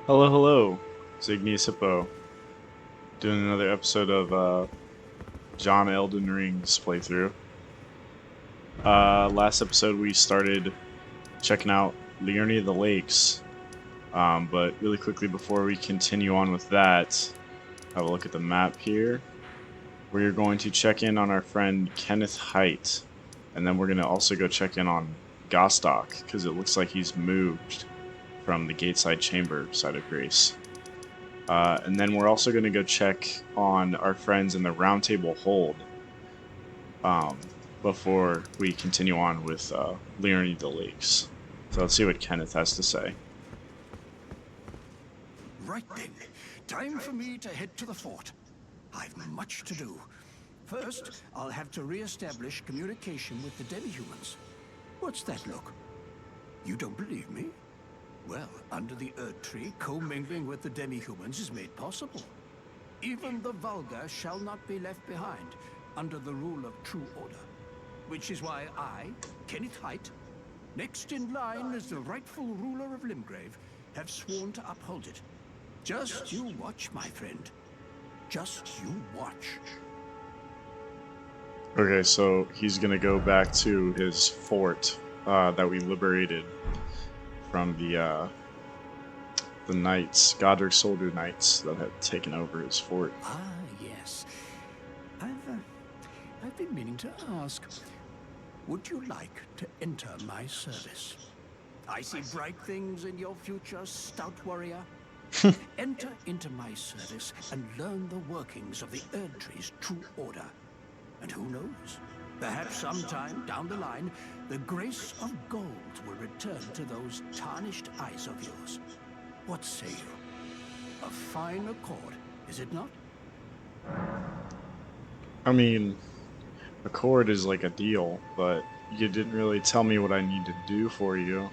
Hello, hello. It's Igneous Hippo doing another episode of John Elden Ring's playthrough. Last episode we started checking out Liurnia the Lakes, but really quickly before we continue on with that, have a look at the map here. We're going to check in on our friend Kenneth Height, and then we're going to also go check in on Gostock because it looks like he's moved from the Gateside Chamber side of Grace. And then we're also going to go check on our friends in the Roundtable Hold um, before we continue on with Liurnia the Lakes. So let's see what Kenneth has to say. Right then, time for me to head to the fort. I've much to do. First, I'll have to re-establish communication with the demi-humans. What's that look? You don't believe me? Well, under the Erd Tree, commingling with the demi-humans is made possible. Even the vulgar shall not be left behind, under the rule of true order. Which is why I, Kenneth Height, next in line as the rightful ruler of Limgrave, have sworn to uphold it. Just you watch, my friend. Just you watch. Okay, so he's going to go back to his fort that we liberated from the knights, Godric soldier knights that had taken over his fort. Ah, yes. I've been meaning to ask. Would you like to enter my service? I see bright things in your future, stout warrior. Enter into my service and learn the workings of the Erd Tree's true order. And who knows? Perhaps sometime down the line, the grace of gold will return to those tarnished eyes of yours. What say you? A fine accord, is it not? I mean, Accord is like a deal, but you didn't really tell me what I need to do for you.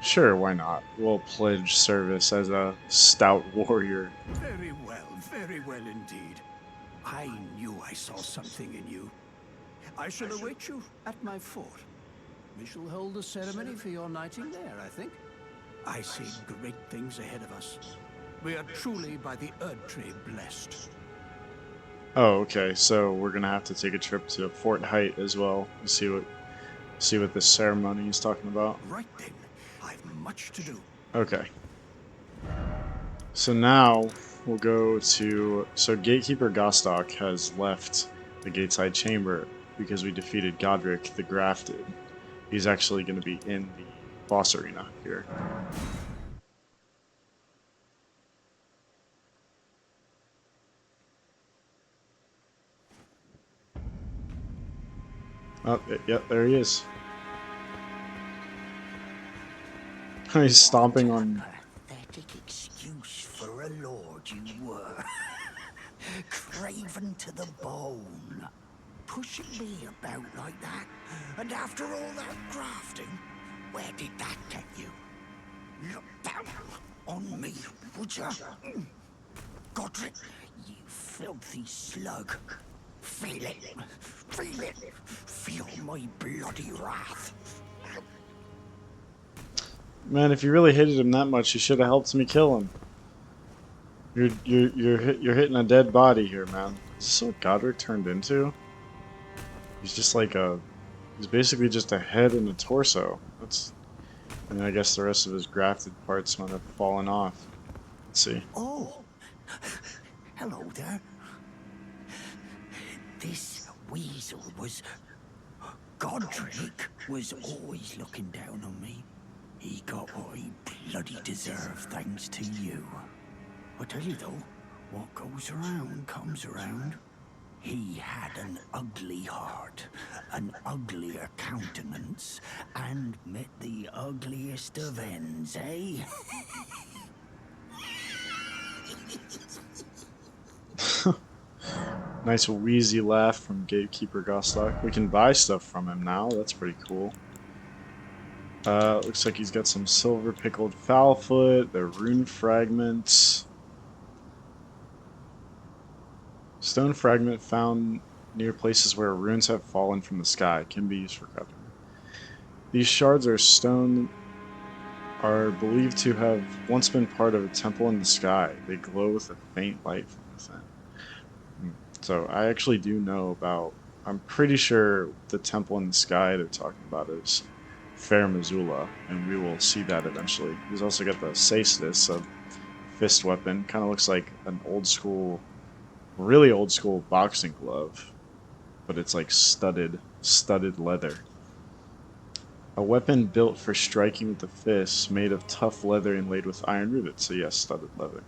Sure, why not? We'll pledge service as a stout warrior. Very well indeed. I knew I saw something in you. I shall await you at my fort. We shall hold a ceremony for your knighting there, I think. I see great things ahead of us. We are truly by the Erd Tree blessed. Oh, okay. So we're gonna have to take a trip to Fort Height as well and see what this ceremony is talking about. Right then, I've much to do. Okay. So now we'll go to Gatekeeper Gostock has left the Gateside Chamber because we defeated Godric the Grafted. He's actually going to be in the boss arena here. Oh, yeah, there he is. He's stomping on. Pathetic excuse for a lord you were. Craven to the bone. Pushing me about like that. And after all that grafting, where did that get you? Look down on me, would ya? Godric, you filthy slug. Feel it. Feel it. Feel my bloody wrath. Man, if you really hated him that much, you should have helped me kill him. You're hitting a dead body here, man. Is this what Godric turned into? He's just like he's basically just a head and a torso. And I guess the rest of his grafted parts might have fallen off. Let's see. Oh, hello there. This weasel was... Godric was always looking down on me. He got what he bloody deserved thanks to you. I tell you though, what goes around comes around. He had an ugly heart, an uglier countenance, and met the ugliest of ends, eh? Nice wheezy laugh from Gatekeeper Gostock. We can buy stuff from him now. That's pretty cool. Looks like he's got some silver pickled foulfoot, the rune fragments. Stone fragment found near places where runes have fallen from the sky can be used for crafting. These shards are stone are believed to have once been part of a temple in the sky. They glow with a faint light from within. So I actually do know about. I'm pretty sure the temple in the sky they're talking about is Fair Missoula, and we will see that eventually. He's also got the Saestus, a fist weapon. Kind of looks like an old school, really old school boxing glove, but it's like studded leather. A weapon built for striking with the fists, made of tough leather inlaid with iron rivets. So yes, studded leather.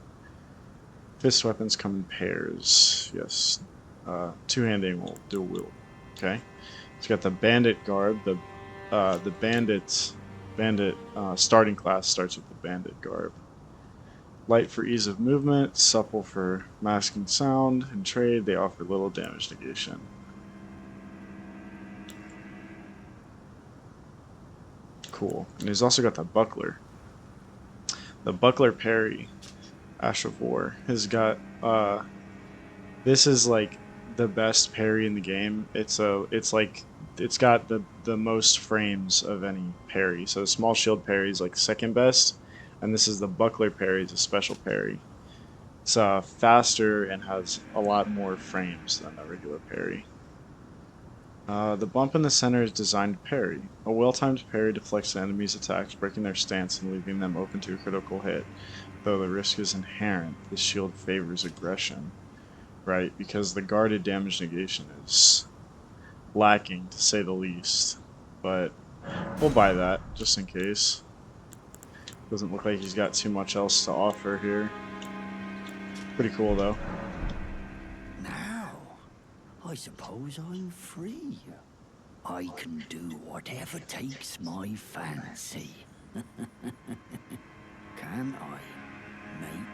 Fist weapons come in pairs. Yes. Two-hand aim will dual wield. Okay. It's got the bandit garb. The bandit starting class starts with the bandit garb. Light for ease of movement, supple for masking sound. In trade, they offer little damage negation. Cool. And he's also got the buckler. The buckler parry, Ash of War, has got this is like the best parry in the game. It's got the most frames of any parry. So small shield parry is like second best, and this is the buckler parry, is a special parry. It's faster and has a lot more frames than a regular parry. The bump in the center is designed to parry. A well-timed parry deflects the enemy's attacks, breaking their stance and leaving them open to a critical hit. Though the risk is inherent, the shield favors aggression, right? Because the guarded damage negation is lacking, to say the least. But we'll buy that, just in case. Doesn't look like he's got too much else to offer here. Pretty cool, though. Now, I suppose I'm free. I can do whatever takes my fancy. Can I, mate?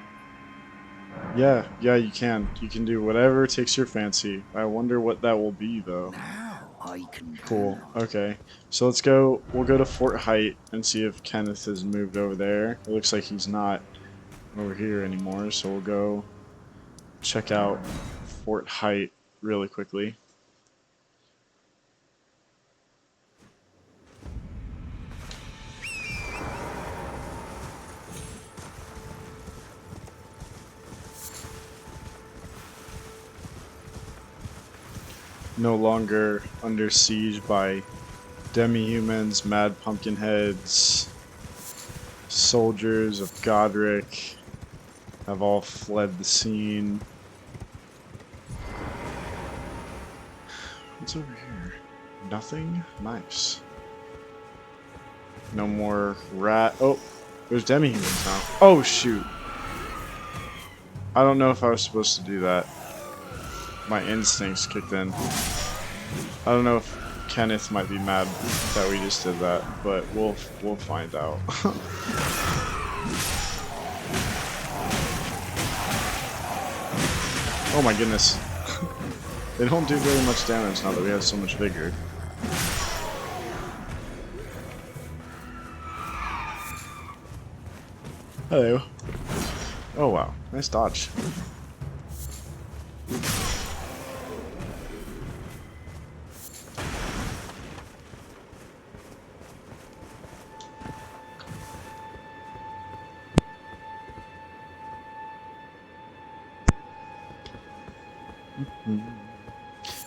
Yeah, you can. You can do whatever takes your fancy. I wonder what that will be, though. Now I can. Cool. Okay. So let's go. We'll go to Fort Height and see if Kenneth has moved over there. It looks like he's not over here anymore. So we'll go check out Fort Height really quickly. No longer under siege by demi-humans, mad pumpkin heads, soldiers of Godric have all fled the scene. What's over here? Nothing? Nice. No more rat. Oh, there's demi-humans now. Oh, shoot. I don't know if I was supposed to do that. My instincts kicked in. I don't know if Kenneth might be mad that we just did that, but we'll find out. Oh my goodness. They don't do very much damage now that we have so much vigor. Hello. Oh wow, nice dodge.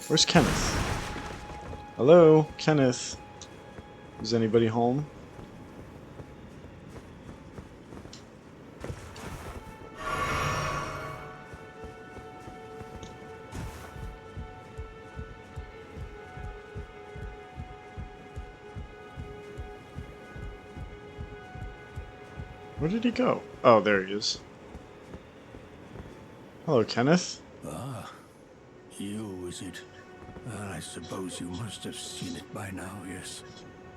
Where's Kenneth? Hello, Kenneth. Is anybody home? Where did he go? Oh, there he is. Hello, Kenneth. Ah, you, is it? I suppose you must have seen it by now, yes.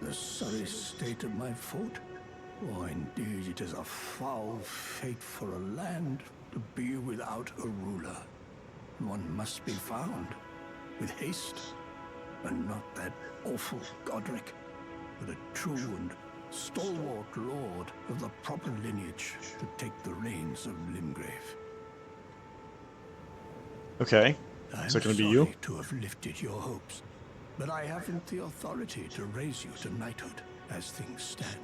The sorry state of my fort. Oh, indeed, it is a foul fate for a land to be without a ruler. One must be found, with haste, and not that awful Godric, but a true and stalwart lord of the proper lineage to take the reins of Limgrave. Okay. Is that gonna be you? I'm sorry to have lifted your hopes, but I haven't the authority to raise you to knighthood as things stand.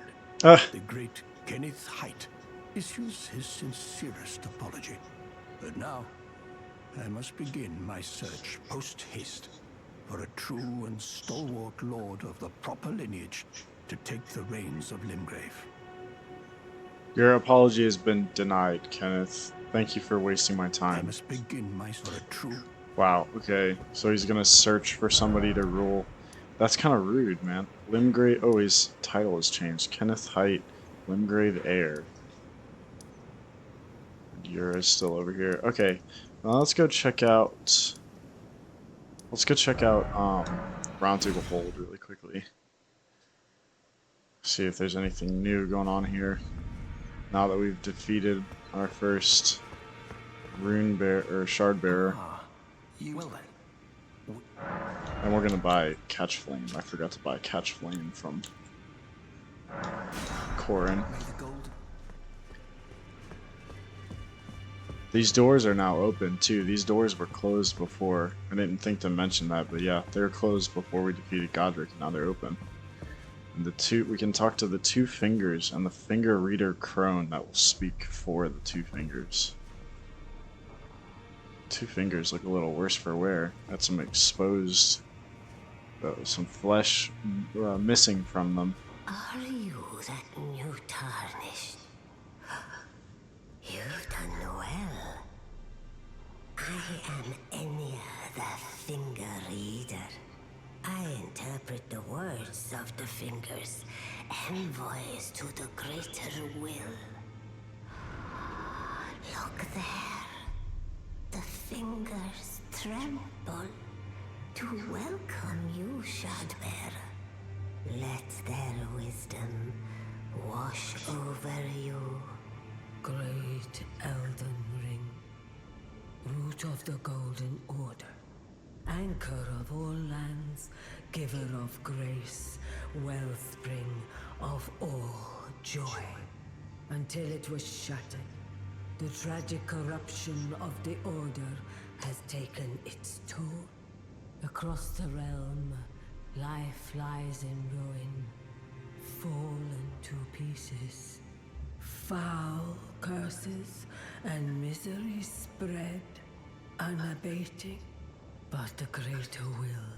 The great Kenneth Height issues his sincerest apology. But now, I must begin my search post-haste for a true and stalwart lord of the proper lineage to take the reins of Limgrave. Your apology has been denied, Kenneth. Thank you for wasting my I time. must begin my for a true. Wow, okay. So he's gonna search for somebody to rule. That's kind of rude, man. Limgrave. Oh, his title has changed. Kenneth Height, Limgrave heir. You're still over here. Okay, well, let's go check out. Let's go check out Roundtable Hold really quickly. See if there's anything new going on here. Now that we've defeated our first rune bear or shard bearer, Well then, and we're gonna buy Catch Flame. I forgot to buy Catch Flame from Corin. may the gold. These doors are now open too. These doors were closed before. I didn't think to mention that, but yeah, they were closed before we defeated Godric. Now they're open. And we can talk to the two fingers and the finger reader crone that will speak for the two fingers. Two fingers look a little worse for wear. Got some exposed, some flesh missing from them. Are you that new tarnished? You've done well. I am Enya, the finger reader. I interpret the words of the fingers, envoys to the greater will. Look there. The fingers tremble to welcome you, Shardbearer. Let their wisdom wash over you. Great Elden Ring, root of the Golden Order, anchor of all lands, giver of grace, wellspring of all joy. Until it was shattered, the tragic corruption of the Order has taken its toll. Across the realm, life lies in ruin, fallen to pieces. Foul curses and misery spread, unabating. But the greater will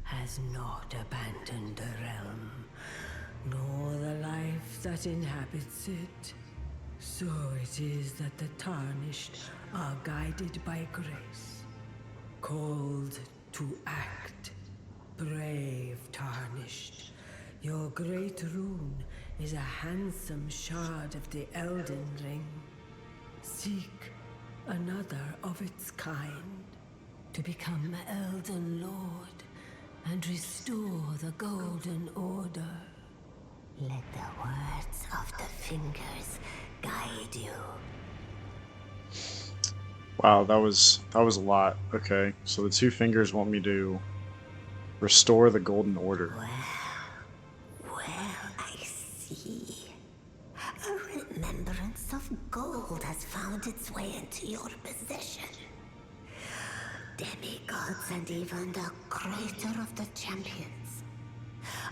has not abandoned the realm, nor the life that inhabits it. So it is that the tarnished are guided by grace, called to act. Brave tarnished, your great rune is a handsome shard of the Elden Ring. Seek another of its kind to become Elden Lord and restore the Golden Order. Let the words of the fingers guide you. Wow, that was a lot. Okay, so the two fingers want me to restore the Golden Order. Well, I see. A remembrance of gold has found its way into your possession. Demigods and even the creator of the champions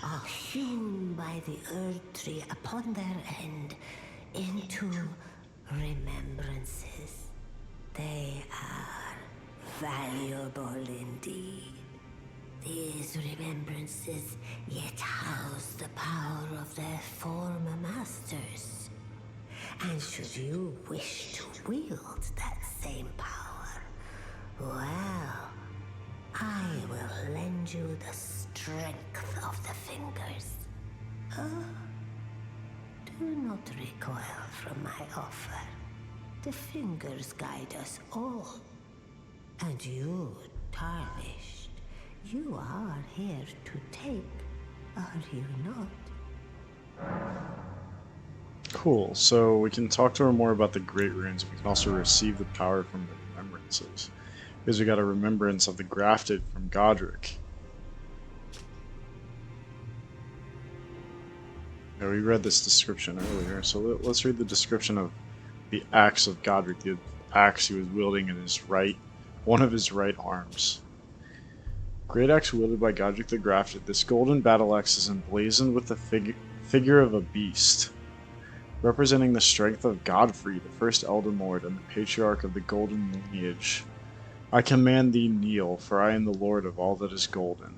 are hewn by the Earth Tree upon their end into remembrances. They are valuable indeed. These remembrances yet house the power of their former masters. And should you wish to wield that same power, well, I will lend you the strength of the fingers. Do not recoil from my offer. The fingers guide us all. And you, tarnished, you are here to take, are you not? Cool, so we can talk to her more about the Great Runes. We can also receive the power from the remembrances. Because we got a remembrance of the grafted from Godric. Yeah, we read this description earlier, so let's read the description of the axe of Godric, the axe he was wielding in his one of his right arms. Great axe wielded by Godric the Grafted. This golden battle axe is emblazoned with the figure of a beast. representing the strength of Godfrey, the first Elden Lord and the patriarch of the golden lineage. I command thee kneel, for I am the lord of all that is golden.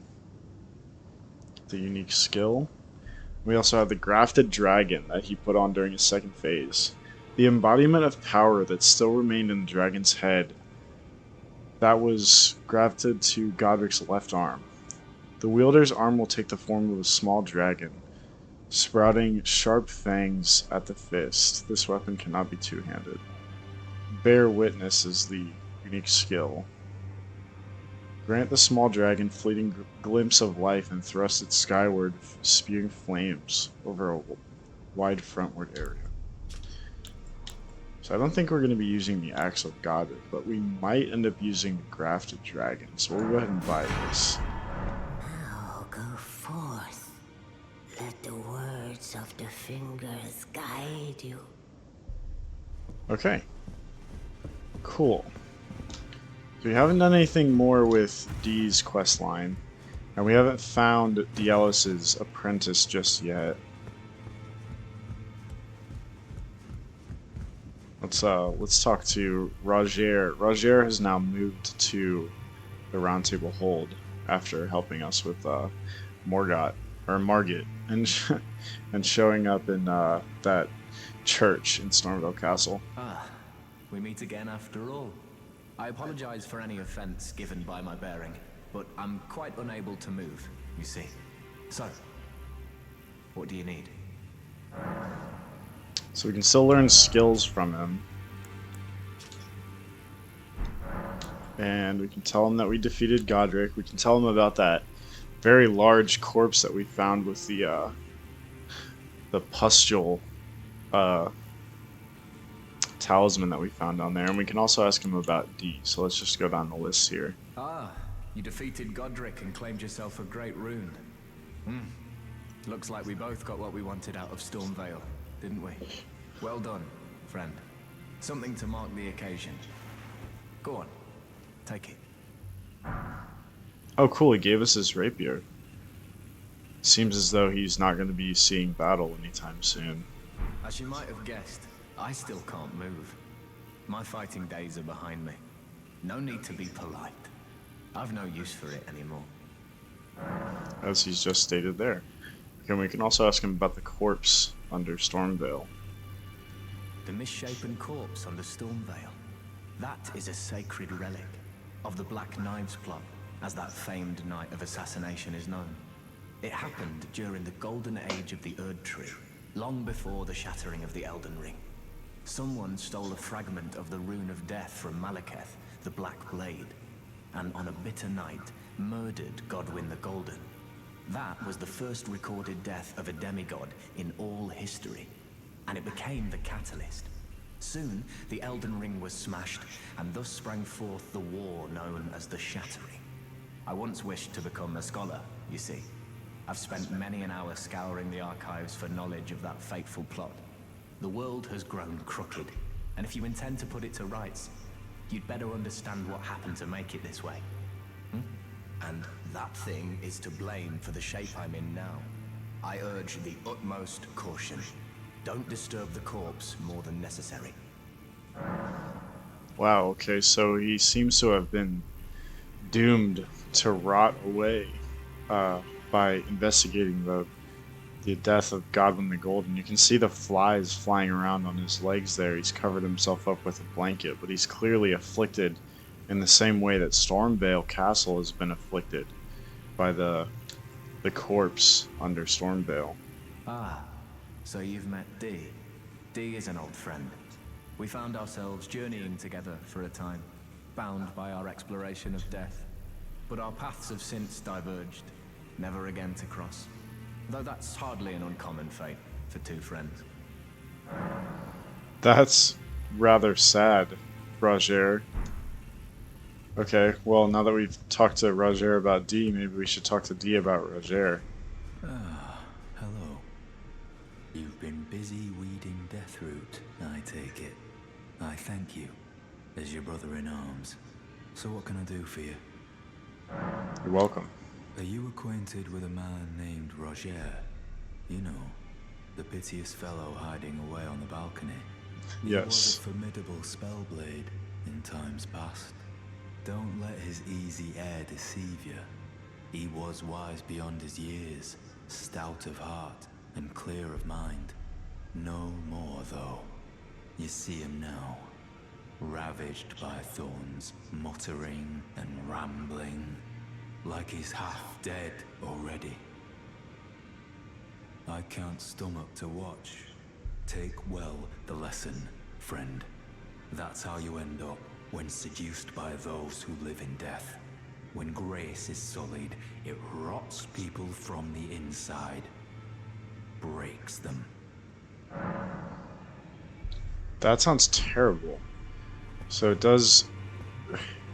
The unique skill. We also have the grafted dragon that he put on during his second phase. The embodiment of power that still remained in the dragon's head that was grafted to Godric's left arm. The wielder's arm will take the form of a small dragon, sprouting sharp fangs at the fist. This weapon cannot be two-handed. Bear Witness is the unique skill. Grant the small dragon fleeting glimpse of life and thrust it skyward, spewing flames over a wide frontward area. So I don't think we're going to be using the Axe of Godric, but we might end up using the Grafted Dragon. So we'll go ahead and buy this. Now go forth. Let the words of the fingers guide you. Okay. Cool. So we haven't done anything more with Dee's questline, and we haven't found Dielis's apprentice just yet. Let's talk to Roger. Roger has now moved to the Round Table Hold after helping us with Margit, and showing up in that church in Stormvale Castle. Ah, we meet again after all. I apologize for any offense given by my bearing, but I'm quite unable to move, you see. So, what do you need? So we can still learn skills from him. And we can tell him that we defeated Godric. We can tell him about that very large corpse that we found with the pustule talisman that we found down there. And we can also ask him about Dee. So let's just go down the list here. Ah, you defeated Godric and claimed yourself a great rune. Looks like we both got what we wanted out of Stormvale, didn't we? Well done, friend. Something to mark the occasion. Go on, take it. Oh cool, he gave us his rapier. Seems as though he's not going to be seeing battle anytime soon. As you might have guessed, I still can't move. My fighting days are behind me. No need to be polite. I've no use for it anymore. As he's just stated there. And we can also ask him about the corpse under Stormvale. The misshapen corpse under Stormvale. That is a sacred relic of the Black Knives plot, as that famed night of assassination is known. It happened during the golden age of the Erd Tree, long before the shattering of the Elden Ring. Someone stole a fragment of the Rune of Death from Malekith, the Black Blade, and on a bitter night, murdered Godwyn the Golden. That was the first recorded death of a demigod in all history, and it became the catalyst. Soon, the Elden Ring was smashed, and thus sprang forth the war known as the Shattering. I once wished to become a scholar, you see. I've spent many an hour scouring the archives for knowledge of that fateful plot. The world has grown crooked, and if you intend to put it to rights, you'd better understand what happened to make it this way. And that thing is to blame for the shape I'm in now. I urge the utmost caution. Don't disturb the corpse more than necessary. Wow, okay, so he seems to have been doomed to rot away by investigating the death of Godwyn the Golden. You can see the flies flying around on his legs there. He's covered himself up with a blanket, but he's clearly afflicted in the same way that Stormvale Castle has been afflicted by the corpse under Stormvale. Ah, so you've met Dee. Dee is an old friend. We found ourselves journeying together for a time, bound by our exploration of death. But our paths have since diverged, never again to cross. Though that's hardly an uncommon fate for two friends. That's rather sad, Roger. Okay, well, now that we've talked to Roger about Dee, maybe we should talk to Dee about Roger. Hello. You've been busy weeding Deathroot, I take it. I thank you, as your brother-in-arms. So what can I do for you? You're welcome. Are you acquainted with a man named Roger? You know, The piteous fellow hiding away on the balcony. He was Yes. a formidable spellblade in times past. Don't let his easy air deceive you. He was wise beyond his years, stout of heart and clear of mind. No more, though. You see him now, ravaged by thorns, muttering and rambling, like he's half dead already. I can't stomach to watch. Take well the lesson, friend. That's how you end up when seduced by those who live in death. When grace is sullied, it rots people from the inside, breaks them. That sounds terrible. So it does.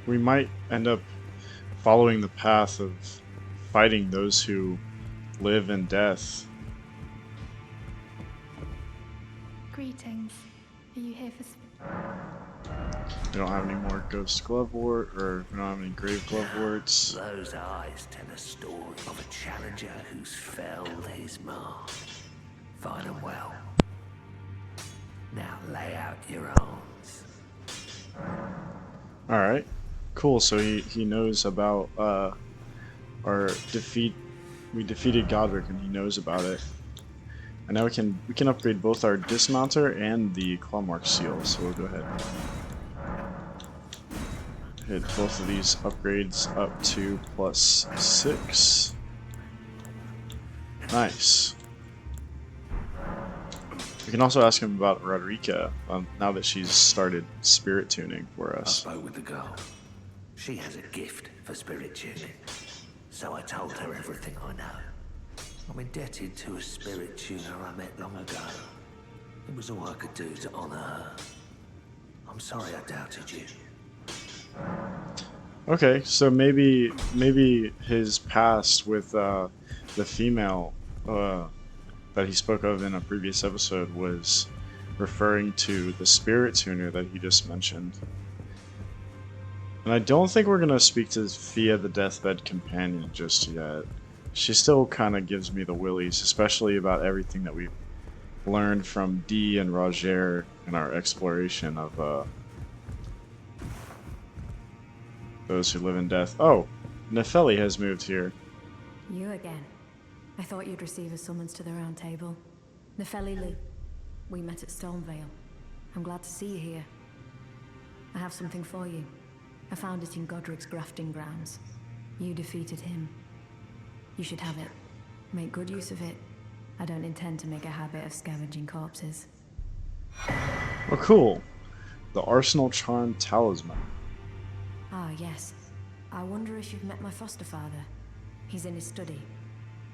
We might end up following the path of fighting those who live in death. Greetings. Are you here for... We don't have any more ghost glovewort, or we don't have any grave gloveworts. Those eyes tell a story of a challenger who's felled his mark. Find them well. Now lay out your arms. Alright. Cool, so he knows about our defeat. We defeated Godric and he knows about it. And now we can upgrade both our dismounter and the clawmark seal, so we'll go ahead and hit both of these upgrades up to +6. Nice. We can also ask him about Roderica, now that she's started spirit tuning for I us. spoke with the girl. She has a gift for spirit tuning. So I told her everything I know. I'm indebted to a spirit tuner I met long ago. It was all I could do to honor her. I'm sorry I doubted you. Okay, so maybe his past with the female that he spoke of in a previous episode was referring to the spirit tuner that he just mentioned. And I don't think we're gonna speak to Fia the Deathbed Companion just yet. She still kind of gives me the willies, especially about everything that we've learned from Dee and Roger in our exploration of those who live in death. Oh, Nefeli has moved here. You again. I thought you'd receive a summons to the round table. Nefeli Lu. We met at Stormvale. I'm glad to see you here. I have something for you. I found it in Godric's grafting grounds. You defeated him. You should have it. Make good use of it. I don't intend to make a habit of scavenging corpses. Oh, cool. The Arsenal Charm Talisman. Ah, yes. I wonder if you've met my foster father. He's in his study.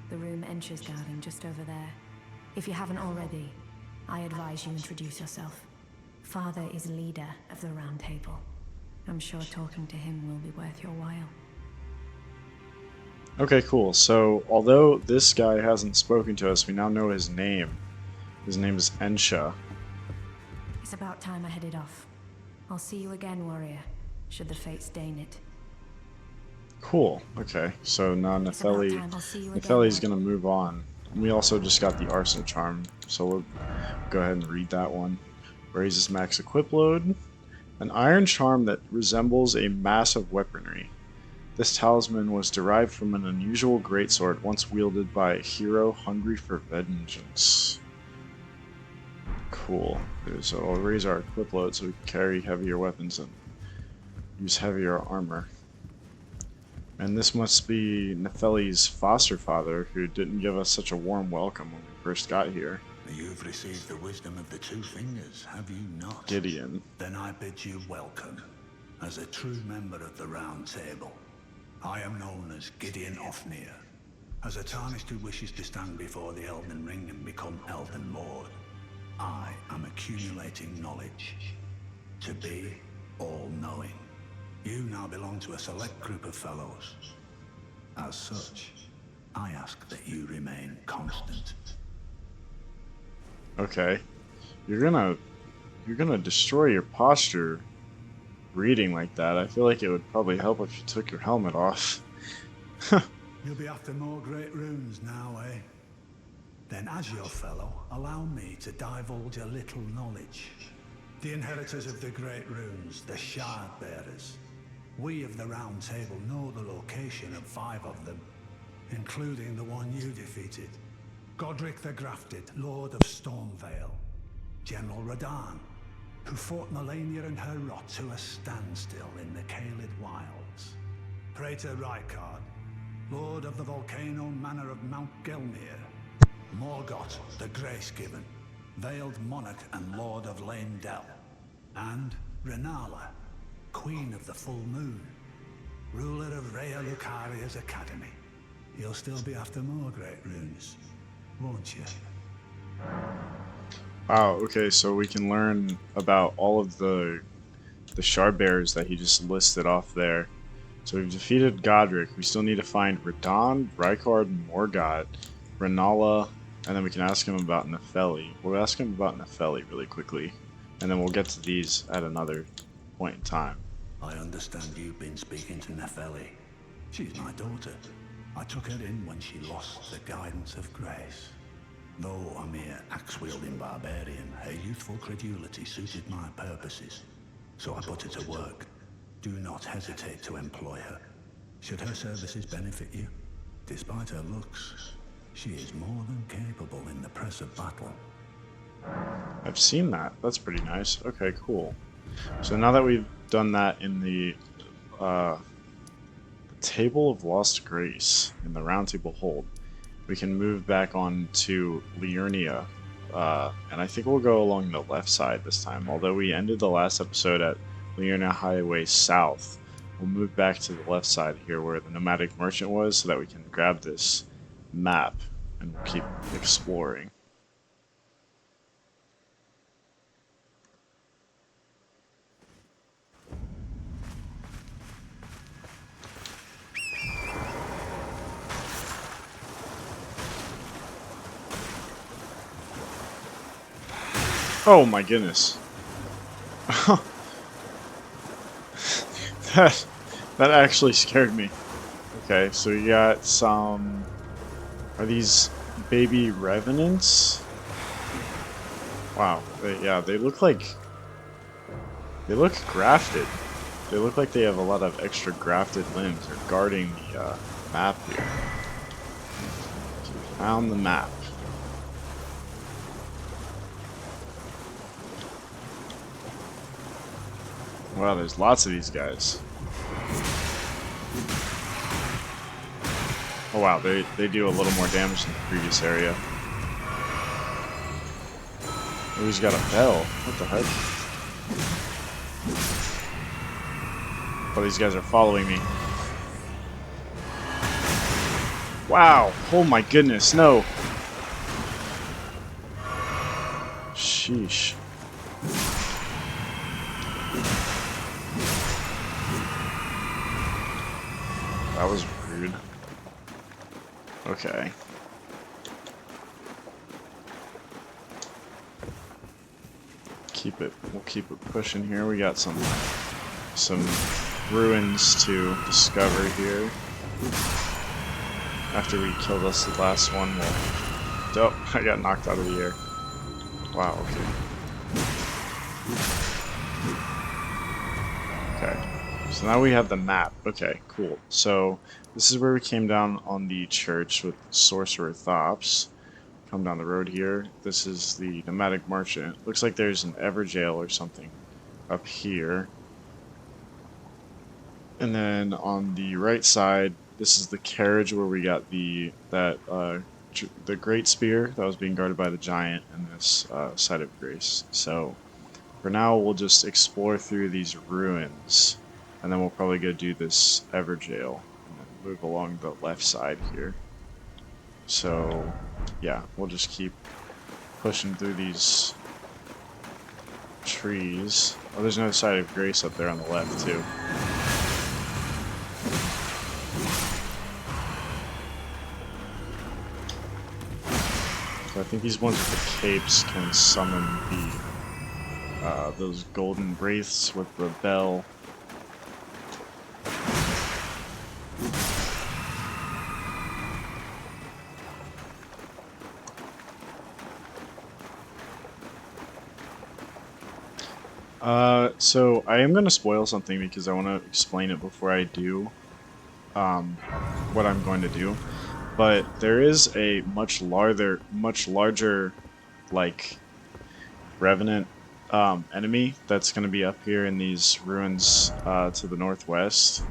The room Encher's guarding just over there. If you haven't already, I advise you introduce yourself. Father is leader of the Round Table. I'm sure talking to him will be worth your while. Okay, cool. So, although this guy hasn't spoken to us, we now know his name. His name is Ensha. It's about time I headed off. I'll see you again, warrior, should the fates deign it. Cool. Okay, so now It's about Nefeli, time I'll see you again, Nefeli's warrior. gonna move on. And we also just got the Arsenal Charm, so we'll go ahead and read that one. Raises max equip load. An iron charm that resembles a massive weaponry. This talisman was derived from an unusual greatsword once wielded by a hero hungry for vengeance. Cool. So it'll raise our equip load so we can carry heavier weapons and use heavier armor. And this must be Nefeli's foster father, who didn't give us such a warm welcome when we first got here. You've received the wisdom of the Two Fingers, have you not? Gideon. Then I bid you welcome. As a true member of the Round Table, I am known as Gideon Ofnir. As a Tarnished who wishes to stand before the Elden Ring and become Elden Lord, I am accumulating knowledge. To be all-knowing. You now belong to a select group of fellows. As such, I ask that you remain constant. Okay. You're gonna destroy your posture reading like that. I feel like it would probably help if you took your helmet off. You'll be after more great runes now, eh? Then as your fellow, allow me to divulge a little knowledge. The inheritors of the Great Runes, the Shard Bearers. We of the Round Table know the location of 5 of them, including the one you defeated. Godric the Grafted, Lord of Stormvale. General Radahn, who fought Melania and her rot to a standstill in the Caelid Wilds. Praetor Rykard, Lord of the Volcano Manor of Mount Gelmir. Morgoth the Grace-Given, Veiled Monarch and Lord of Leyndell. And Renala, Queen of the Full Moon, ruler of Rhea Lucaria's Academy. You'll still be after more Great Runes, won't you? Wow, okay, so we can learn about all of the shard bearers that he just listed off there. So we've defeated Godric. We still need to find Radahn, Rykard, Morgoth, Renala, and then we can ask him about Nefeli. We'll ask him about Nefeli really quickly, and then we'll get to these at another point in time. I understand you've been speaking to Nefeli. She's my daughter. I took her in when she lost the guidance of grace. Though a mere axe-wielding barbarian, her youthful credulity suited my purposes. So I put her to work. Do not hesitate to employ her. Should her services benefit you, despite her looks, she is more than capable in the press of battle. I've seen that. That's pretty nice. Okay, cool. So now that we've done that in the Table of Lost Grace, in the Round Table Hold, we can move back on to Liurnia, and I think we'll go along the left side this time. Although we ended the last episode at Liurnia Highway South, we'll move back to the left side here where the Nomadic Merchant was so that we can grab this map and we'll keep exploring. Oh my goodness. that actually scared me. Okay, so we got some... Are these baby revenants? Wow, they look like... They look grafted. They look like they have a lot of extra grafted limbs. They're guarding the map here. So we found the map. Wow, there's lots of these guys. Oh wow, they do a little more damage than the previous area. Oh, he's got a bell. What the heck? Oh, these guys are following me. Wow! Oh my goodness, no! Sheesh. That was rude. Okay. We'll keep it pushing here. We got some ruins to discover here. After we kill this the last one, we'll... Oh, I got knocked out of the air. Wow, okay. Okay. So now we have the map. Okay, cool. So this is where we came down on the church with Sorcerer Thops. Come down the road here. This is the Nomadic Merchant. Looks like there's an Everjail or something up here. And then on the right side, this is the carriage where we got the Great Spear that was being guarded by the Giant and this Site of Grace. So for now, we'll just explore through these ruins. And then we'll probably go do this Everjail and then move along the left side here. So, yeah, we'll just keep pushing through these trees. Oh, there's another Site of Grace up there on the left, too. So I think these ones with the capes can summon those golden wraiths with the bell. So I am gonna spoil something because I want to explain it before I do um, what I'm going to do. But there is a much larger, like, revenant enemy that's going to be up here in these ruins to the northwest.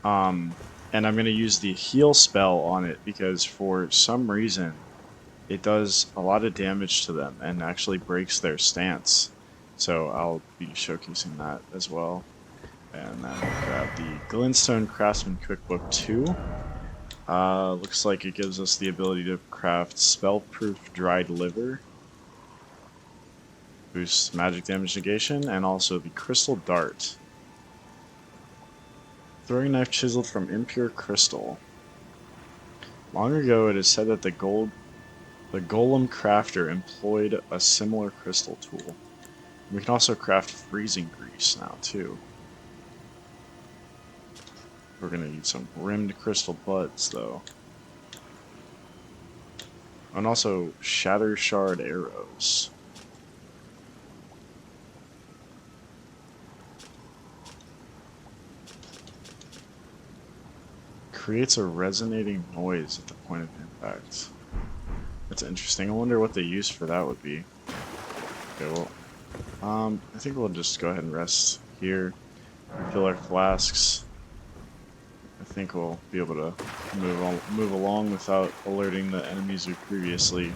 Um, and I'm going to use the heal spell on it because for some reason it does a lot of damage to them and actually breaks their stance. So I'll be showcasing that as well. And then we'll grab the Glintstone Craftsman Cookbook 2. Looks like it gives us the ability to craft spell-proof dried liver, boosts magic damage negation, and also the Crystal Dart. Throwing knife chiseled from impure crystal. Long ago, it is said that the golem crafter employed a similar crystal tool. We can also craft freezing grease now, too. We're gonna need some rimmed crystal buds, though. And also shatter shard arrows. Creates a resonating noise at the point of impact. That's interesting. I wonder what the use for that would be. Okay, well, I think we'll just go ahead and rest here, refill our flasks. I think we'll be able to move along without alerting the enemies we previously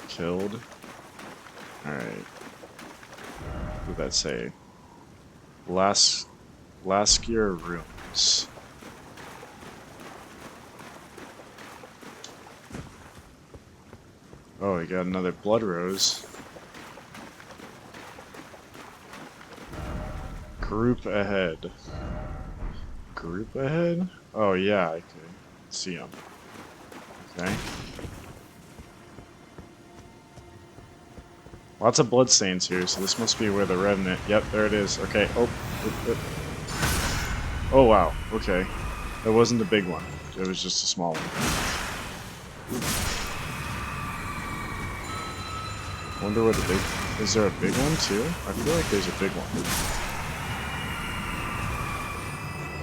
killed. All right. What did that say? Laskier Rooms. Oh, we got another blood rose. Group ahead. Group ahead? Oh yeah, I can see them. Okay. Lots of bloodstains here, so this must be where the revenant. Yep, there it is. Okay. Oh, wow. Okay. That wasn't a big one. It was just a small one. Wonder what the big... Is there a big one, too? I feel like there's a big one.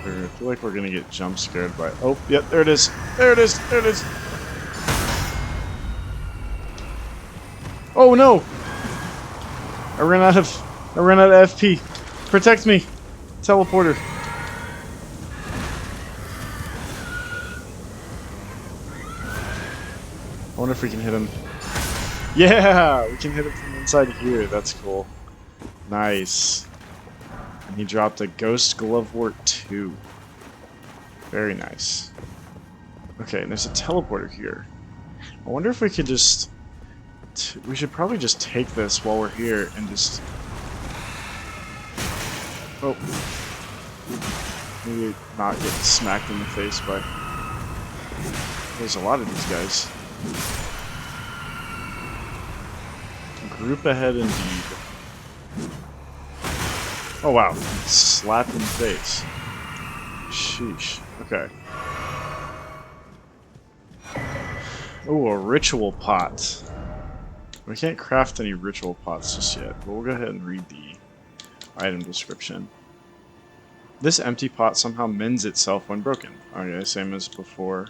I feel like we're gonna get jump scared by... Oh, yep, there it is! There it is! There it is! Oh, no! I ran out of FP. Protect me! Teleporter. I wonder if we can hit him. Yeah! We can hit him from inside here. That's cool. Nice. And he dropped a Ghost Glovewort 2. Very nice. Okay, and there's a teleporter here. I wonder if we could just... we should probably just take this while we're here and just... Oh. Maybe not get smacked in the face by... There's a lot of these guys. Group ahead indeed. Oh wow, slap in the face. Sheesh. Okay. Oh, a ritual pot. We can't craft any ritual pots just yet, but we'll go ahead and read the item description. This empty pot somehow mends itself when broken. Okay, same as before.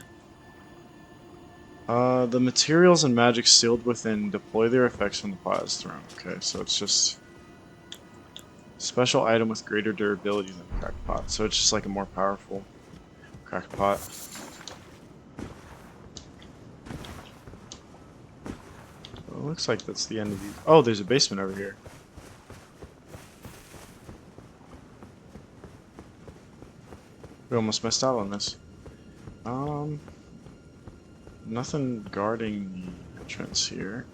The materials and magic sealed within deploy their effects when the pot is thrown. Okay, so it's just special item with greater durability than cracked pot. So it's just like a more powerful cracked pot. Well, it looks like that's the end of these. Oh, there's a basement over here. We almost missed out on this. Nothing guarding the entrance here.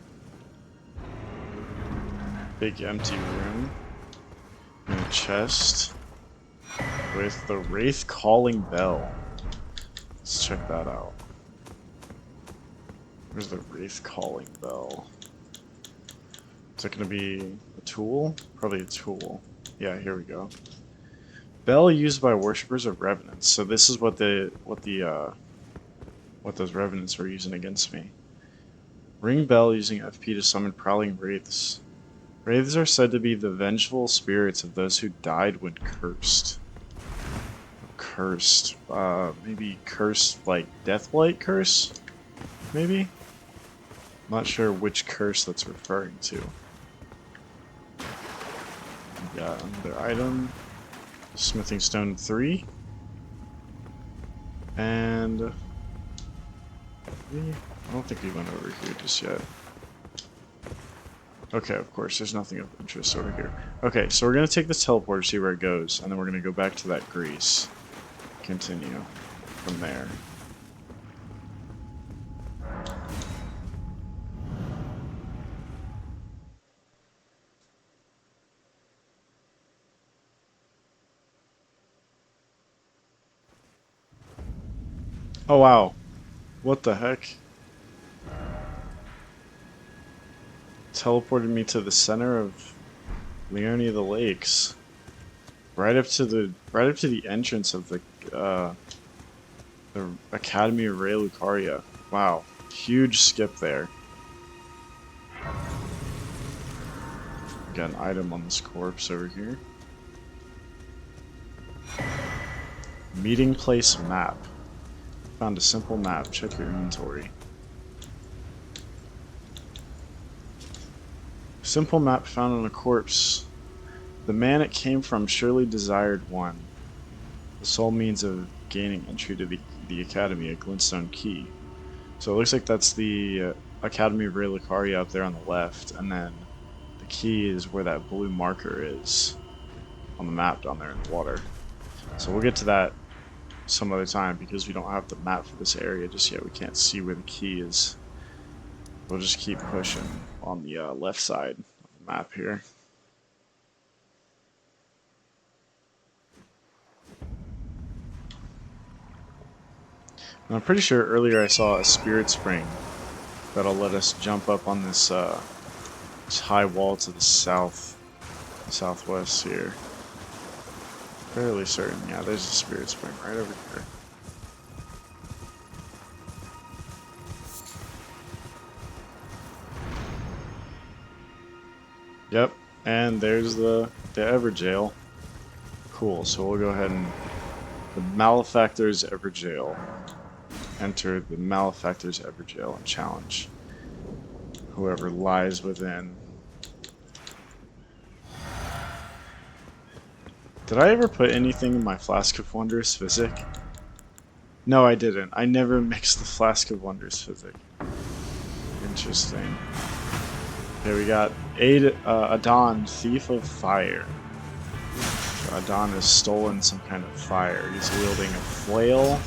Big empty room. And a chest with the Wraith Calling Bell. Let's check that out. Where's the Wraith Calling Bell? Is it going to be a tool? Probably a tool. Yeah, here we go. Bell used by worshippers of revenants. So this is what those revenants were using against me. Ring bell using FP to summon prowling wraiths. Wraiths are said to be the vengeful spirits of those who died when cursed. Cursed. Maybe cursed like Deathlight curse? Maybe? Not sure which curse that's referring to. We got another item. Smithing Stone 3. And I don't think we went over here just yet. Okay, of course, there's nothing of interest over here. Okay, so we're going to take this teleporter, see where it goes, and then we're going to go back to that grease. Continue from there. Oh wow, what the heck? Teleported me to the center of Liurnia the Lakes. Right up to the entrance of the Academy of Rey Lucaria. Wow, huge skip there. Got an item on this corpse over here. Meeting place map. Found a simple map. Check your inventory. Simple map found on a corpse. The man it came from surely desired one. The sole means of gaining entry to the Academy, a glintstone key. So it looks like that's the Academy of Rey Lucaria up there on the left, and then the key is where that blue marker is on the map down there in the water. So we'll get to that some other time because we don't have the map for this area just yet. We can't see where the key is. We'll just keep pushing on the left side of the map here. And I'm pretty sure earlier I saw a spirit spring that'll let us jump up on this high wall to the southwest here. Fairly certain. Yeah, there's a spirit spring right over here. Yep, and there's the Everjail. Cool, so we'll go ahead and... The Malefactor's Everjail. Enter the Malefactor's Everjail and challenge whoever lies within. Did I ever put anything in my Flask of Wondrous Physic? No, I didn't. I never mixed the Flask of Wondrous Physic. Interesting. Okay, we got Adon, Thief of Fire. So Adon has stolen some kind of fire. He's wielding a flail.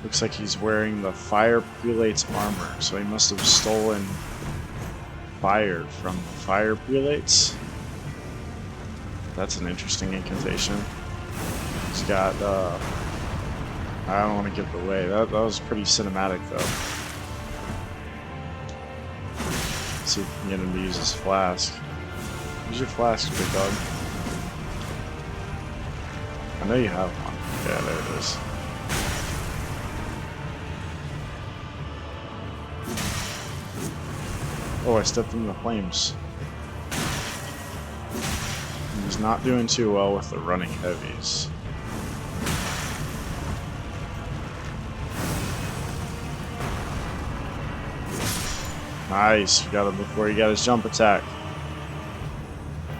Looks like he's wearing the Fire Prelate's armor, so he must have stolen fire from the Fire Prelates. That's an interesting incantation. He's got, I don't want to give it away. That was pretty cinematic, though. Let's see if we can get him to use his flask. Use your flask, big dog. I know you have one. Yeah, there it is. Oh, I stepped into the flames. He's not doing too well with the running heavies. Nice, we got him before he got his jump attack.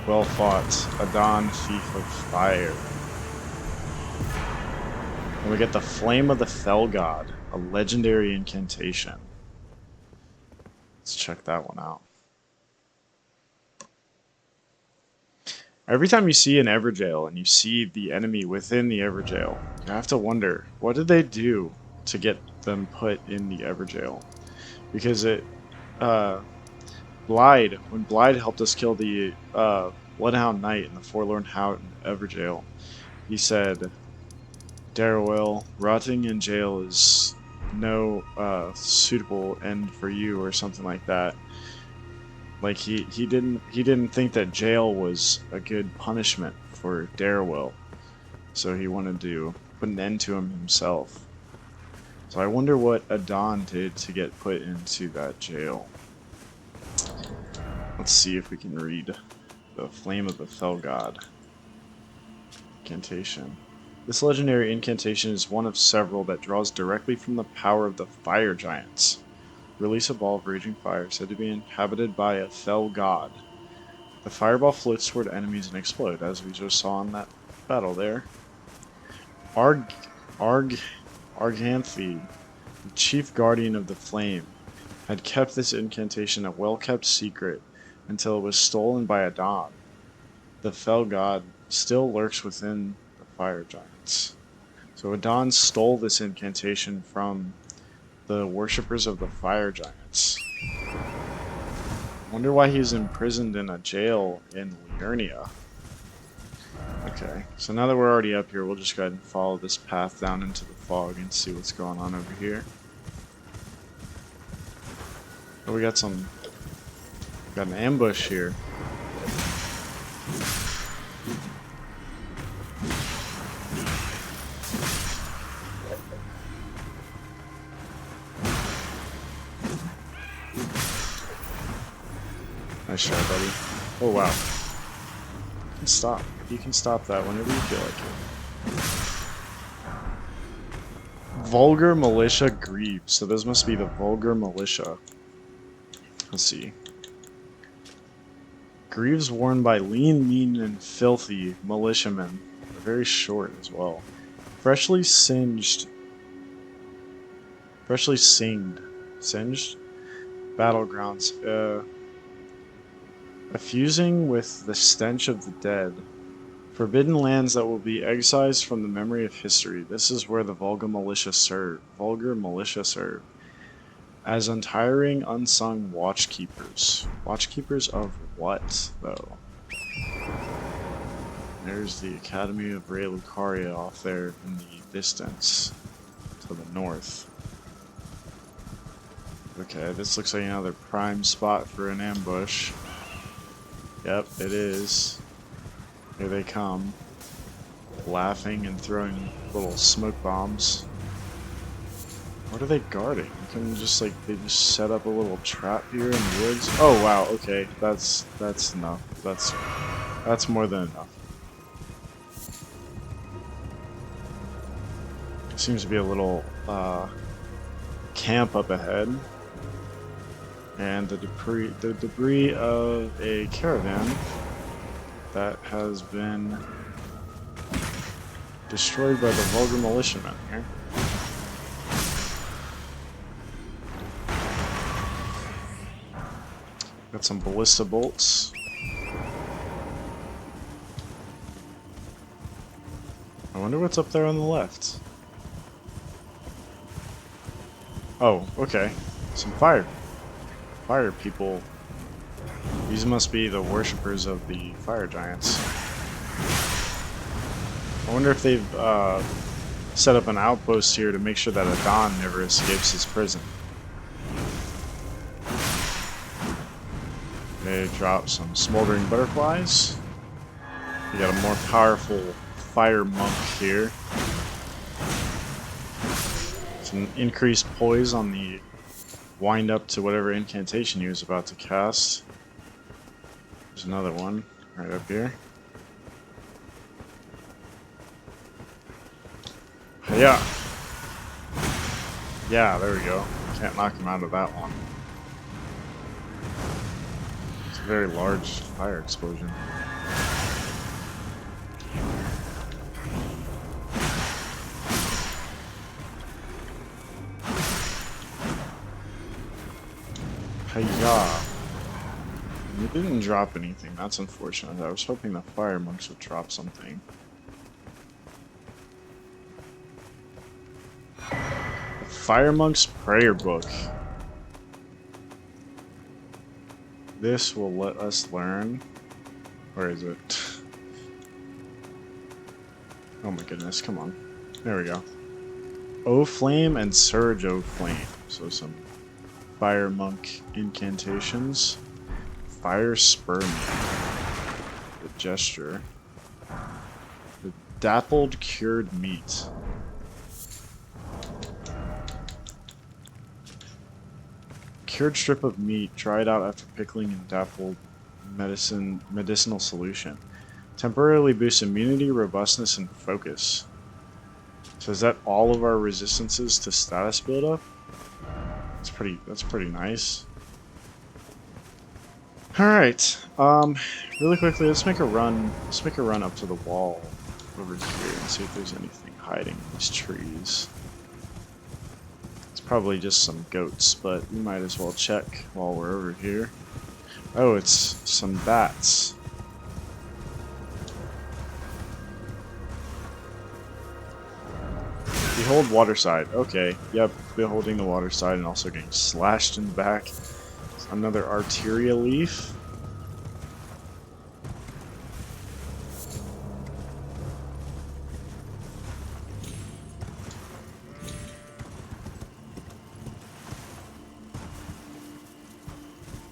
Well fought. Adon, Thief of Fire. And we get the Flame of the Fell God, a legendary incantation. Let's check that one out. Every time you see an Everjail and you see the enemy within the Everjail, you have to wonder, what did they do to get them put in the Everjail? Because Blide, when Blide helped us kill the Bloodhound Knight in the Forlorn Hound Everjail, he said, Darrowell, rotting in jail is no suitable end for you, or something like that. Like he didn't think that jail was a good punishment for Darrowell, so he wanted to put an end to him himself. So I wonder what Adon did to get put into that jail. Let's see if we can read the Flame of the Fell God. Incantation. This legendary incantation is one of several that draws directly from the power of the fire giants. Release a ball of raging fire said to be inhabited by a fell god. The fireball floats toward enemies and explode, as we just saw in that battle there. Arganthe, the chief guardian of the flame, had kept this incantation a well-kept secret until it was stolen by Adon. The fell god still lurks within the fire giants. So Adon stole this incantation from the worshippers of the fire giants. Wonder why he's imprisoned in a jail in Liurnia. Okay, so now that we're already up here, we'll just go ahead and follow this path down into the fog and see what's going on over here. Oh, we got an ambush here. Nice shot, buddy. Oh, wow. You can stop. You can stop that whenever you feel like it. Vulgar Militia Greaves. So this must be the Vulgar Militia. Let's see. Greaves worn by lean, mean, and filthy militiamen. They're very short as well. Freshly singed battlegrounds. Effusing with the stench of the dead. Forbidden lands that will be excised from the memory of history. This is where the Vulgar Militia serve. As untiring, unsung watchkeepers. Watchkeepers of what, though? There's the Academy of Rey Lucaria off there in the distance to the north. Okay, this looks like another prime spot for an ambush. Yep, it is. Here they come. Laughing and throwing little smoke bombs. What are they guarding? Can just like they just set up a little trap here in the woods? Oh wow, okay. That's enough. That's more than enough. Seems to be a little camp up ahead. And the debris of a caravan that has been destroyed by the Vulgar Militiamen here. Got some ballista bolts. I wonder what's up there on the left. Oh, okay. Some fire people. These must be the worshippers of the fire giants. I wonder if they've set up an outpost here to make sure that Adon never escapes his prison. They drop some smoldering butterflies. We got a more powerful fire monk here. Some increased poise on the wind up to whatever incantation he was about to cast. There's another one right up here. Yeah. Yeah, there we go. Can't knock him out of that one. It's a very large fire explosion. Hiya. It didn't drop anything. That's unfortunate. I was hoping the fire monks would drop something. The Fire Monk's Prayer Book. This will let us learn. Where is it? Oh my goodness, come on. There we go. O Flame and Surge O Flame. So some Fire Monk incantations. Fire Sperm. The Gesture. The Dappled Cured Meat. Cured strip of meat dried out after pickling and dappled medicinal solution. Temporarily boosts immunity, robustness, and focus. So is that all of our resistances to status buildup? That's pretty nice. Alright. Really quickly, let's make a run up to the wall over here and see if there's anything hiding in these trees. It's probably just some goats, but we might as well check while we're over here. Oh, it's some bats. Behold waterside. Okay, yep, beholding the waterside and also getting slashed in the back. Another arteria leaf.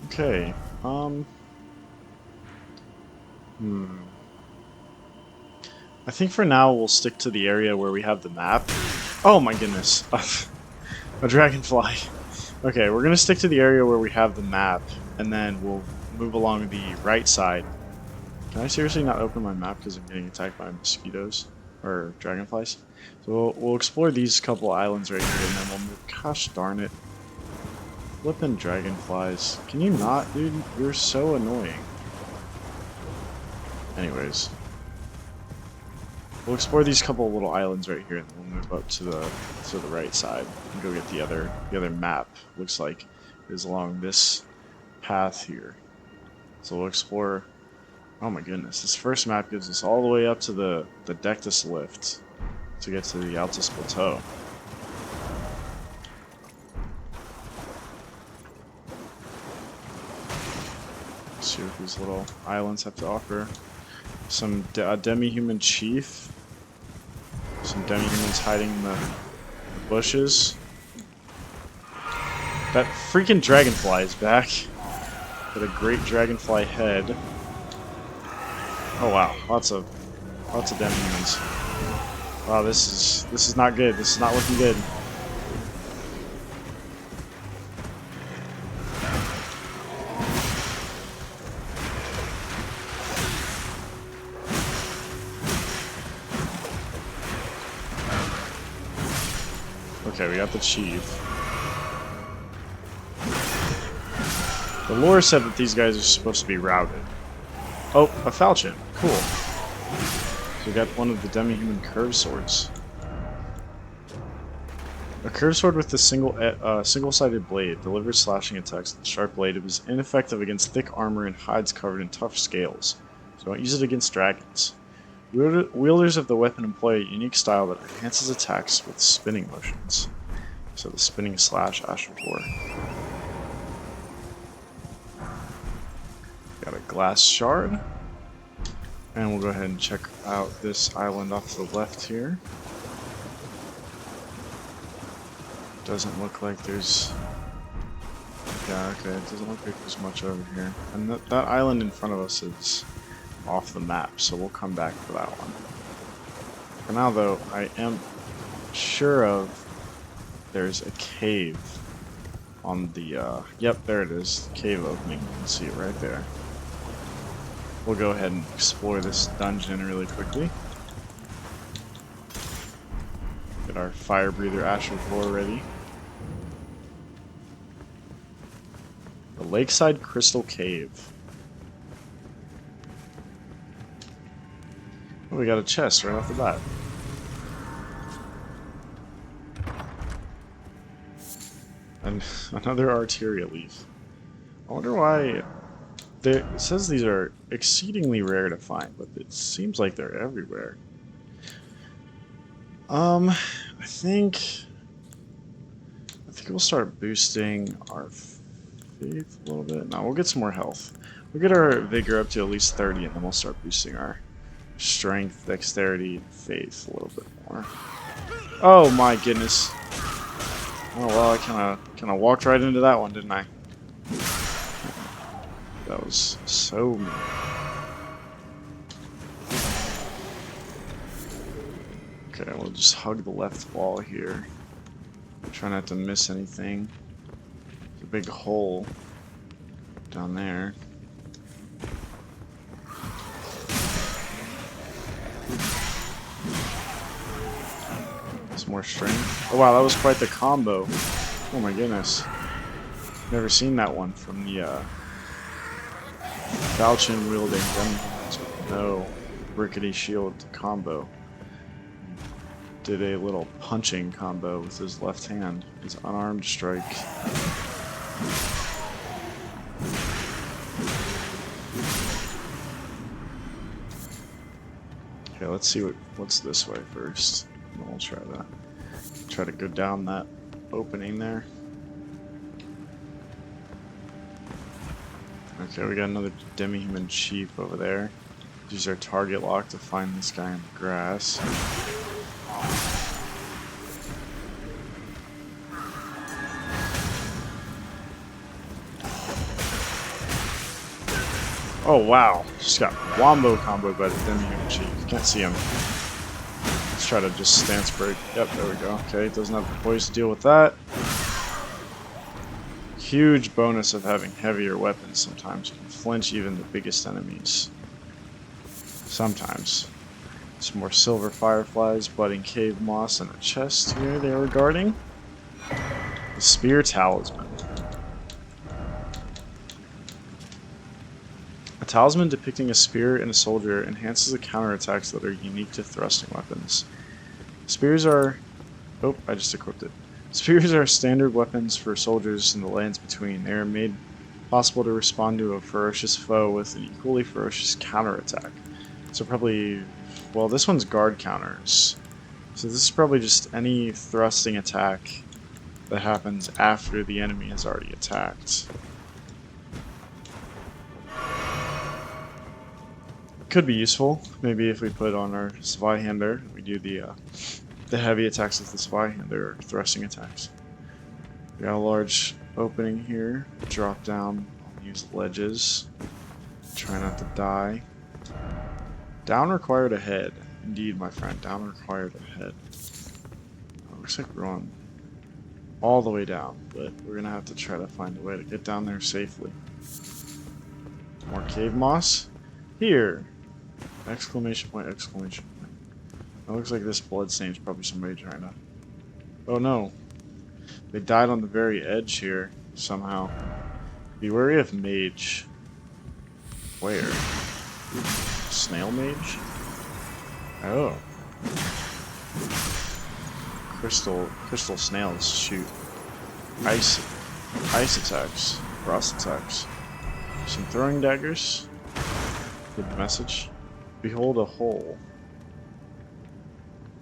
Okay, I think for now we'll stick to the area where we have the map. Oh my goodness. A dragonfly. Okay, we're gonna stick to the area where we have the map, and then we'll move along the right side. Can I seriously not open my map because I'm getting attacked by mosquitoes? Or dragonflies? So we'll explore these couple islands right here, and then we'll move. Gosh darn it. Flippin' dragonflies. Can you not, dude? You're so annoying. Anyways. We'll explore these couple little islands right here, and then we'll move up to the right side and go get the other map. Looks like is along this path here. So we'll explore. Oh my goodness! This first map gives us all the way up to the Dectus lift to get to the Altus Plateau. Let's see what these little islands have to offer. Some demi-human chief. Some demi-humans hiding in the bushes. That freaking dragonfly is back. With a great dragonfly head. Oh wow, lots of demi-humans. Wow, this is not good. This is not looking good. Okay, we got the chief. The lore said that these guys are supposed to be routed. Oh, a falchion. Cool. So we got one of the demi-human curved swords. A curved sword with a single-sided blade delivers slashing attacks with a sharp blade. It was ineffective against thick armor and hides covered in tough scales. So don't use it against dragons. Wielders of the weapon employ a unique style that enhances attacks with spinning motions. So the spinning slash astral core. Got a glass shard. And we'll go ahead and check out this island off to the left here. Doesn't look like there's... Yeah, okay, it doesn't look like there's much over here. And that island in front of us is off the map, so we'll come back for that one. For now, though, I am sure of there's a cave on the, yep, there it is, cave opening. You can see it right there. We'll go ahead and explore this dungeon really quickly. Get our fire breather astral core ready. The Lakeside Crystal Cave. Oh, we got a chest right off the bat. And another arteria leaf. I wonder why... It says these are exceedingly rare to find, but it seems like they're everywhere. I think we'll start boosting our faith a little bit. No, we'll get some more health. We'll get our vigor up to at least 30, and then we'll start boosting our strength, dexterity, and faith a little bit more. Oh my goodness. Oh well, I kind of walked right into that one, didn't I? That was so mean. Okay, we'll just hug the left wall here. Try not to miss anything. There's a big hole down there. some more strength. Oh wow, that was quite the combo. Oh my goodness. Never seen that one from the falchion wielding demi-humans with no rickety shield combo. Did a little punching combo with his left hand, his unarmed strike. Okay, let's see what's this way first. And we'll try to go down that opening there. Okay, we got another demi-human chief over there. Use our target lock to find this guy in the grass. Oh wow, just got wombo comboed by the demi-human chief. Can't see him. Let's try to just stance break. Yep, there we go. Okay, doesn't have the poise to deal with that. Huge bonus of having heavier weapons sometimes. You can flinch even the biggest enemies. Sometimes. Some more silver fireflies, budding cave moss, and a chest here they were guarding. The spear talisman. A talisman depicting a spear and a soldier enhances the counterattacks that are unique to thrusting weapons. Spears are... Oh, I just equipped it. Spears are standard weapons for soldiers in the lands between. They are made possible to respond to a ferocious foe with an equally ferocious counterattack. So probably... Well, this one's guard counters. So this is probably just any thrusting attack that happens after the enemy has already attacked. Could be useful. Maybe if we put on our Zweihander, we do the heavy attacks with the Zweihander, or thrusting attacks. We got a large opening here. Drop down on these ledges. Try not to die. Down required ahead. Indeed, my friend. Down required ahead. Oh, looks like we're on all the way down, but we're gonna have to try to find a way to get down there safely. More cave moss. Here. Exclamation point, exclamation point. It looks like this bloodstain is probably somebody trying to... Oh no. They died on the very edge here, somehow. Be wary of mage. Where? Snail mage? Oh. Crystal snails shoot ice attacks, frost attacks. Some throwing daggers. Good message. Behold a hole.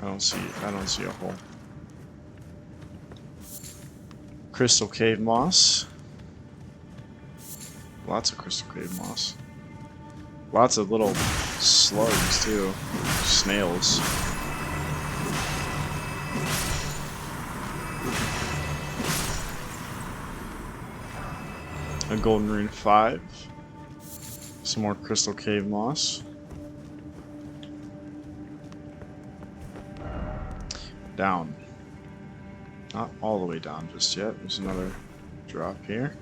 I don't see a hole. Crystal cave moss. Lots of crystal cave moss. Lots of little slugs too. Snails. A golden rune 5. Some more crystal cave moss. Down. Not all the way down just yet. There's another drop here.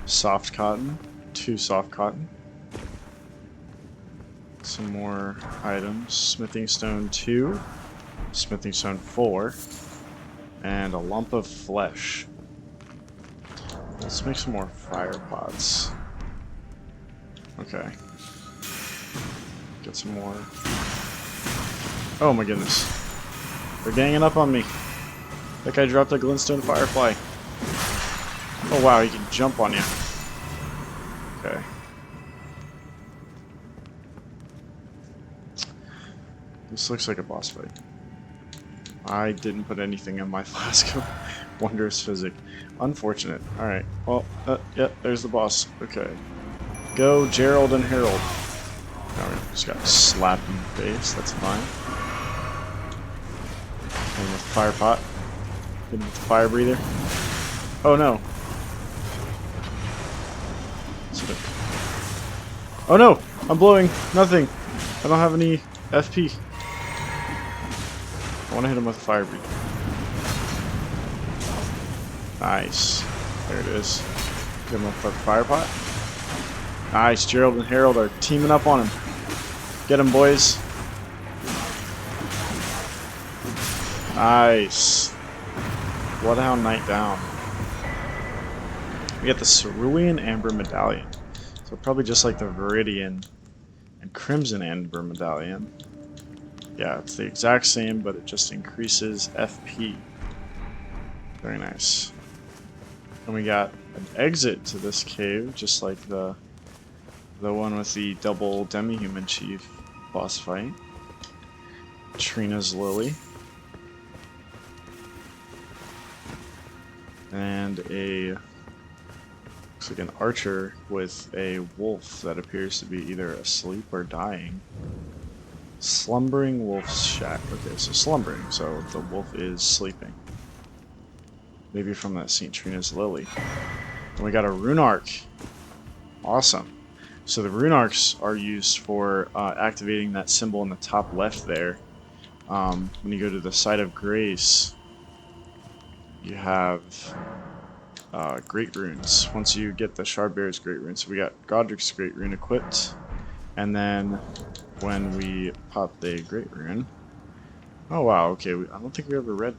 Soft cotton. 2 soft cotton. Some more items. Smithing stone 2. Smithing stone 4. And a lump of flesh. Let's make some more fire pots. Okay. Get some more. Oh my goodness. They're ganging up on me. That guy dropped a glintstone firefly. Oh wow, he can jump on you. Okay. This looks like a boss fight. I didn't put anything in my flask of wondrous physic. Unfortunate. Alright. Well, yeah, there's the boss. Okay. Go, Gerald and Harold. Now we just got slapped in the face. That's fine. Hit him with the fire pot. Hit him with the fire breather. Oh no. Oh no! I'm blowing nothing. I don't have any FP. I want to hit him with a fire breather. Nice. There it is. Hit him with the fire pot. Nice. Gerald and Harold are teaming up on him. Get him, boys. Nice. Bloodhound Knight down. We got the Cerulean Amber Medallion. So probably just like the Viridian and Crimson Amber Medallion. Yeah, it's the exact same, but it just increases FP. Very nice. And we got an exit to this cave, just like the one with the double demi-human chief boss fight. Trina's Lily. And looks like an archer with a wolf that appears to be either asleep or dying. Slumbering Wolf's Shack. Okay, so slumbering, so the wolf is sleeping. Maybe from that St. Trina's Lily. And we got a rune arc. Awesome. So the rune arcs are used for activating that symbol in the top left there. When you go to the Site of Grace, you have Great Runes. Once you get the Shardbearer's Great Rune, so we got Godric's Great Rune equipped, and then when we pop the Great Rune, oh wow, okay, I don't think we ever read,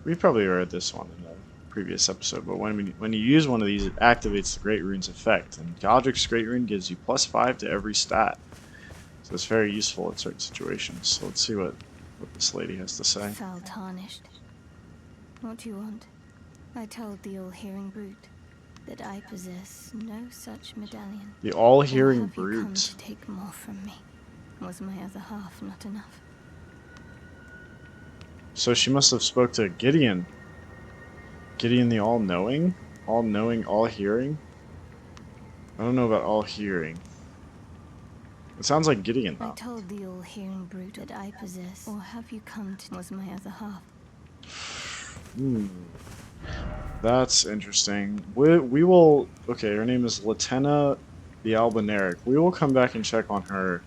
we probably read this one in the previous episode, but when you use one of these, it activates the Great Rune's effect, and Godric's Great Rune gives you +5 to every stat, so it's very useful in certain situations. So let's see what this lady has to say. Foul tarnished. What do you want? I told the all-hearing brute that I possess no such medallion. The all-hearing Or have you come brute. to take more from me? Was my other half not enough? So she must have spoke to Gideon. Gideon the all-knowing? All-knowing, all-hearing? I don't know about all-hearing. It sounds like Gideon, though. I told the all-hearing brute that I possess. Or have you come to... Was my other half? That's interesting. We will... Okay, her name is Latenna the Albinaric. We will come back and check on her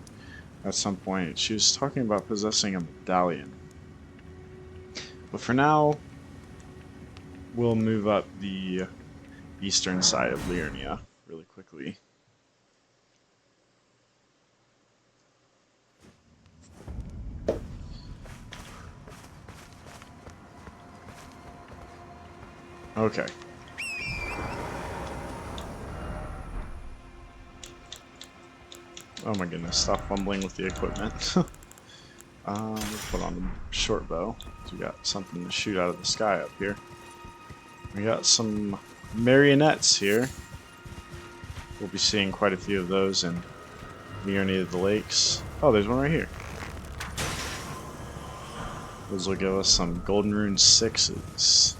at some point. She was talking about possessing a medallion. But for now, we'll move up the eastern side of Liurnia really quickly. Okay. Oh my goodness, stop fumbling with the equipment. We'll put on the short bow. We got something to shoot out of the sky up here. We got some marionettes here. We'll be seeing quite a few of those in Liurnia of the Lakes. Oh, there's one right here. Those will give us some Golden Rune 6s.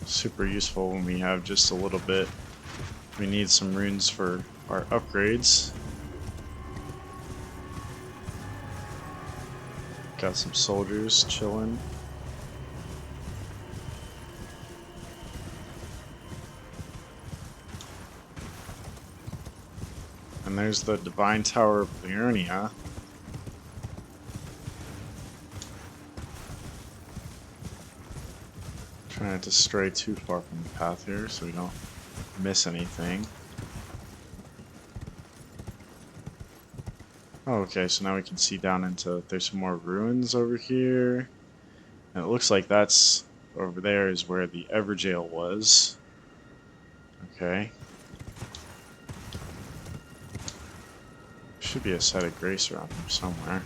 Super useful when we have just a little bit. We need some runes for our upgrades. Got some soldiers chilling. And there's the Divine Tower of Liurnia. Trying not to stray too far from the path here so we don't miss anything. Oh, okay, so now we can see down into, there's some more ruins over here. And it looks like that's, over there is where the Everjail was. Okay. Should be a Site of Grace around here somewhere.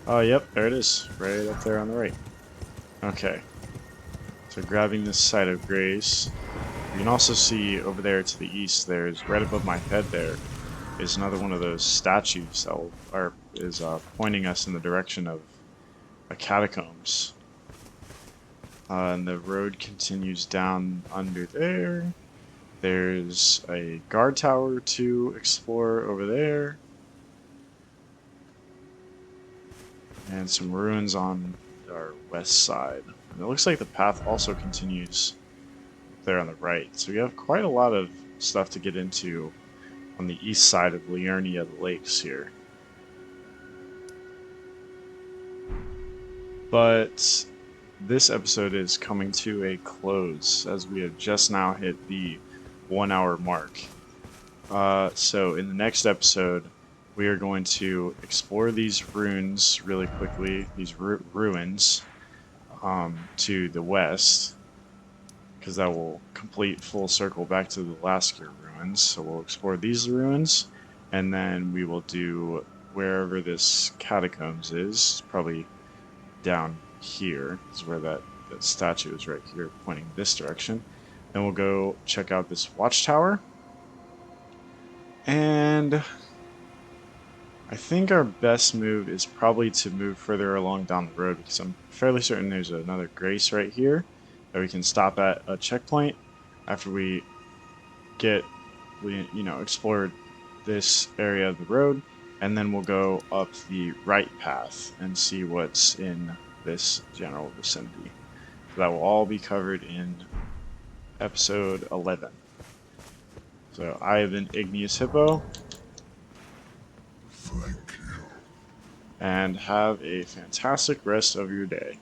Oh, yep, there it is. Right up there on the right. Okay. So grabbing this Site of Grace. You can also see over there to the east, there's, right above my head there, is another one of those statues that is pointing us in the direction of a catacombs. And the road continues down under there. There's a guard tower to explore over there. And some ruins on our west side. And it looks like the path also continues there on the right. So we have quite a lot of stuff to get into on the east side of Liurnia the Lakes here. But this episode is coming to a close as we have just now hit the 1 hour mark. So in the next episode, we are going to explore these ruins really quickly, these ruins to the west, because that will complete full circle back to the Lasker ruins. So we'll explore these ruins, and then we will do wherever this catacombs is, probably down here, is where that statue is right here, pointing this direction. Then we'll go check out this watchtower, and I think our best move is probably to move further along down the road, because I'm fairly certain there's another grace right here that we can stop at a checkpoint after we explored this area of the road, and then we'll go up the right path and see what's in this general vicinity. So that will all be covered in episode 11. So I have been Igneous Hippo. Thank you. And have a fantastic rest of your day.